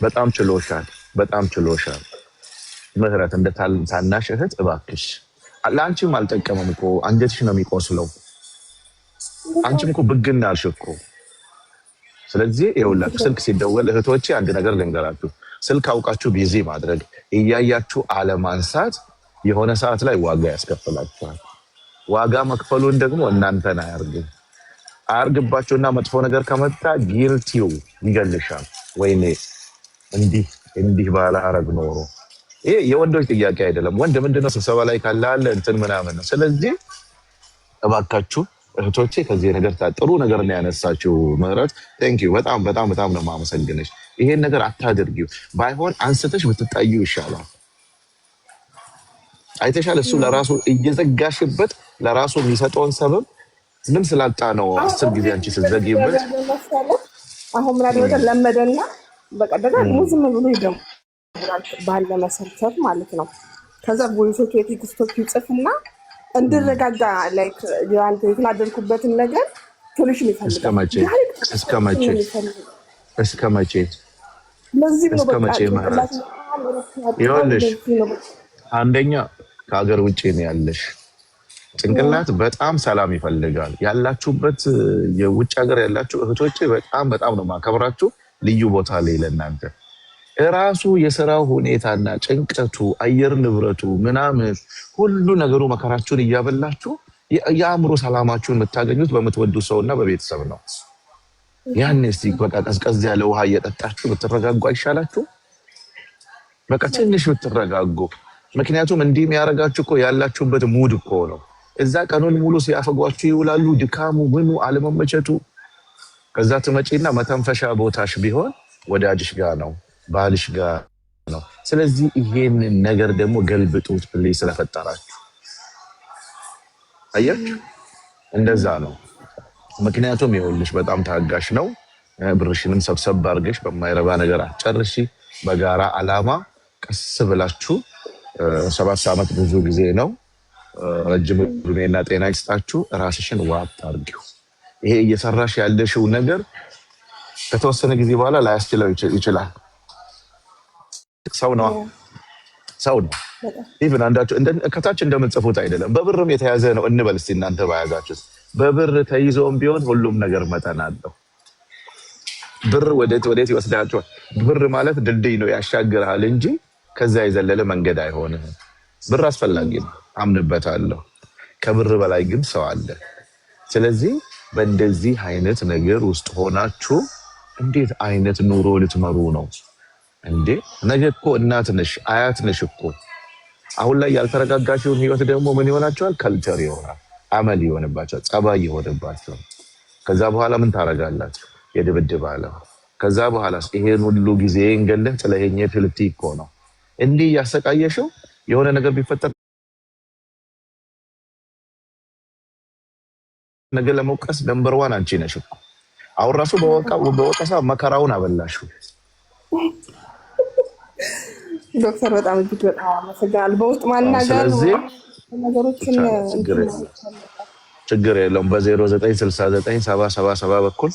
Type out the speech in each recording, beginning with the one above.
በጣም ችሎሻል፣ በጣም ችሎሻል። ምህረት እንደ ታናሽ እህት እባክሽ፣ ለአንቺም አልጠቀመም እኮ አንጀትሽ ነው የሚቆስለው። አንቺም እኮ ብግና አልሽ እኮ። ስለዚህ ይኸውላችሁ ስልክ ሲደወል እህቶቼ አንድ ነገር ልንገራችሁ፣ ስልክ አውቃችሁ ቢዚ ማድረግ እያያችሁ አለማንሳት የሆነ ሰዓት ላይ ዋጋ ያስከፍላችኋል። ዋጋ መክፈሉን ደግሞ እናንተን አያርግባችሁና መጥፎ ነገር ከመጣ ጊልቲው ይገልሻል። ወይኔ እንዲህ ባለ አረግ ኖሮ። ይሄ የወንዶች ጥያቄ አይደለም። ወንድ ምንድነው ስብሰባ ላይ ካለ እንትን ምናምን ነው። ስለዚህ እባካችሁ እህቶቼ ከዚህ ነገር ጥሩ ነገር ነው ያነሳችው ምህረት። ቴንኪዩ በጣም በጣም በጣም ነው የማመሰግንሽ። ይሄን ነገር አታድርጊው። ባይሆን አንስተሽ ብትጣዩ ይሻላል። አይተሻል። እሱ ለራሱ እየዘጋሽበት ለራሱ የሚሰጠውን ሰበብ ምን ስላጣ ነው 10 ጊዜ አንቺ ስትዘጊበት። አሁን ምን አደረገ ለመደና በቀደዳ ሙዝም ብሎ ይደም ባለ መሰልቸት ማለት ነው። ከዛ ቮይሶች የቴክስቶች ይጽፍና እንድረጋጋ ላይክ ያን የተናደርኩበትን ነገር ሶሉሽን ይፈልጋል። እስከ መቼ ለዚህ ነው በቃ ይኸውልሽ፣ አንደኛ ከሀገር ውጭ ነው ያለሽ። ጭንቅላት በጣም ሰላም ይፈልጋል። ያላችሁበት የውጭ ሀገር ያላችሁ እህቶቼ በጣም በጣም ነው ማከብራችሁ። ልዩ ቦታ ላይ ለእናንተ እራሱ የስራው ሁኔታና ጭንቀቱ አየር ንብረቱ ምናምን ሁሉ ነገሩ መከራችሁን እያበላችሁ የአእምሮ ሰላማችሁን የምታገኙት በምትወዱት ሰውና በቤተሰብ ነው። ያን እስቲ በቃ ቀዝቀዝ ያለ ውሃ እየጠጣችሁ ብትረጋጉ አይሻላችሁ? በቃ ትንሽ ብትረጋጉ። ምክንያቱም እንዲህ የሚያደርጋችሁ እኮ ያላችሁበት ሙድ እኮ ነው። እዛ ቀኑን ሙሉ ሲያፈጓችሁ ይውላሉ። ድካሙ ምኑ አለመመቸቱ። ከዛ ትመጪና መተንፈሻ ቦታሽ ቢሆን ወዳጅሽ ጋር ነው፣ ባልሽ ጋር ነው። ስለዚህ ይሄን ነገር ደግሞ ገልብጡት ፕሊዝ ስለፈጠራችሁ። አያችሁ እንደዛ ነው። ምክንያቱም ይኸውልሽ በጣም ታጋሽ ነው። ብርሽንም ሰብሰብ አድርገሽ በማይረባ ነገር አጨርሺ። በጋራ አላማ ቀስ ብላችሁ 7 ዓመት ብዙ ጊዜ ነው። ረጅም እድሜና ጤና ይስጣችሁ። ራስሽን ዋጥ አድርጊው። ይሄ እየሰራሽ ያለሽው ነገር ከተወሰነ ጊዜ በኋላ ላያስችለው ይችላል። ሰው ነው። ኢቭን አንዳችሁ ከታች እንደምትጽፉት አይደለም። በብርም የተያዘ ነው እንበል እስቲ እናንተ ባያዛችሁት። በብር ተይዞም ቢሆን ሁሉም ነገር መጠን አለው። ብር ወዴት ይወስዳችኋል? ብር ማለት ድልድይ ነው፣ ያሻግርሃል እንጂ ከዛ የዘለለ መንገድ አይሆንም። ብር አስፈላጊ ነው፣ አምንበታለሁ። ከብር በላይ ግን ሰው አለ። ስለዚህ በእንደዚህ አይነት ነገር ውስጥ ሆናችሁ እንዴት አይነት ኑሮ ልትመሩ ነው እንዴ? ነገ እኮ እናት ነሽ፣ አያት ነሽ እኮ። አሁን ላይ ያልተረጋጋችውን ህይወት ደግሞ ምን ይሆናቸዋል? ከልቸር ይሆናል፣ አመል ይሆንባቸዋል፣ ጸባይ ይሆንባቸዋል። ከዛ በኋላ ምን ታረጋላችሁ? የድብድብ አለ። ከዛ በኋላ ይሄን ሁሉ ጊዜ እንገለህ ጥለኸኝ ትልቲ እኮ ነው። እንዲህ ያሰቃየሽው የሆነ ነገር ቢፈጠር ነገ ለመውቀስ ነምበር 1 አንቺ ነሽ እኮ። አሁን ራሱ በወቀሳ መከራውን አበላሽው። ዶክተር በጣም እጅግ በጣም አመሰግናለሁ። በውስጥ ማናገር ነገሮችን ችግር የለውም። በ09697777 በኩል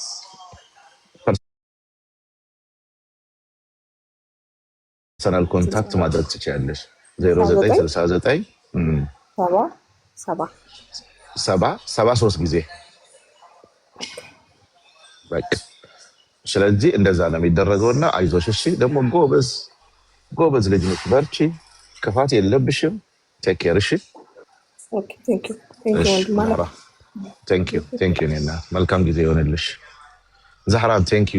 ፐርሰናል ኮንታክት ማድረግ ትችያለሽ። 09697773 ጊዜ በቃ። ስለዚህ እንደዛ ነው የሚደረገውና አይዞሽ እሺ። ደግሞ ጎበዝ ልጅ ነሽ፣ በርቺ፣ ክፋት የለብሽም። ቴክ ኬር እሺ። ኦኬ ቴንክ ዩ ኔና መልካም ጊዜ ይሆንልሽ። ዛህራን ቴንክ ዩ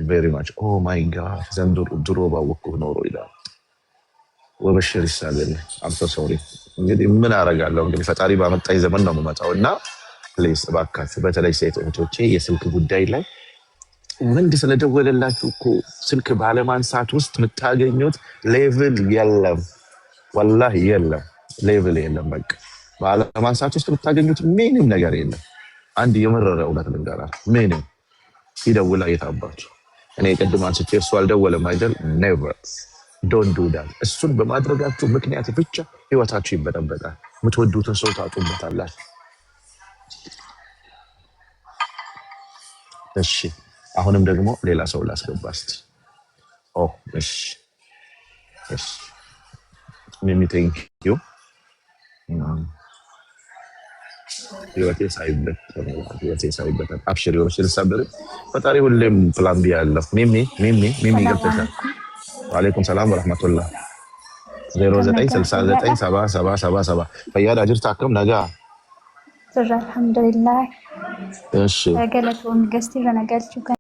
ቬሪ ማች። ኦ ማይ ጋድ ዘንድሮ ድሮ ባወቅኩህ ኖሮ ይላል ወበሽር ይሳለኝ። አምሶ ሶሪ። እንግዲህ ምን አደርጋለሁ? እንግዲህ ፈጣሪ ባመጣኝ ዘመን ነው የምመጣው እና ፕሊዝ እባካችሁ በተለይ ሴት እህቶቼ የስልክ ጉዳይ ላይ ወንድ ስለደወለላችሁ እኮ ስልክ ባለማንሳት ውስጥ የምታገኙት ሌቭል የለም፣ ወላሂ የለም፣ ሌቭል የለም። በቃ ባለማንሳት ውስጥ የምታገኙት ምንም ነገር የለም። አንድ የመረረ እውነት ልንገራችሁ፣ ምንም ይደውላ የታባችሁ። እኔ ቅድም አንስቼ እሱ አልደወለም አይደል? ኔቨር ዶንት ዱ ዳት። እሱን በማድረጋችሁ ምክንያት ብቻ ህይወታችሁ ይበጠበጣል። የምትወዱትን ሰው ታጡበታላችሁ። እሺ አሁንም ደግሞ ሌላ ሰው ላስገባ እስቲ። ኦ እሺ እሺ ሚሚ ቴንክ ዩ ህይወቴ ሳይበተን አብሽር ይወርሽ ልሳበር ፈጣሪ ሁሌም ፕላን ቢ ያለው ሚሚ ገብተሻል። ወአለይኩም ሰላም ወራህመቱላህ 09697777 ፈያድ አጅር ታከም ነጋ الحمد لله እሺ قالت ونقستي انا قالت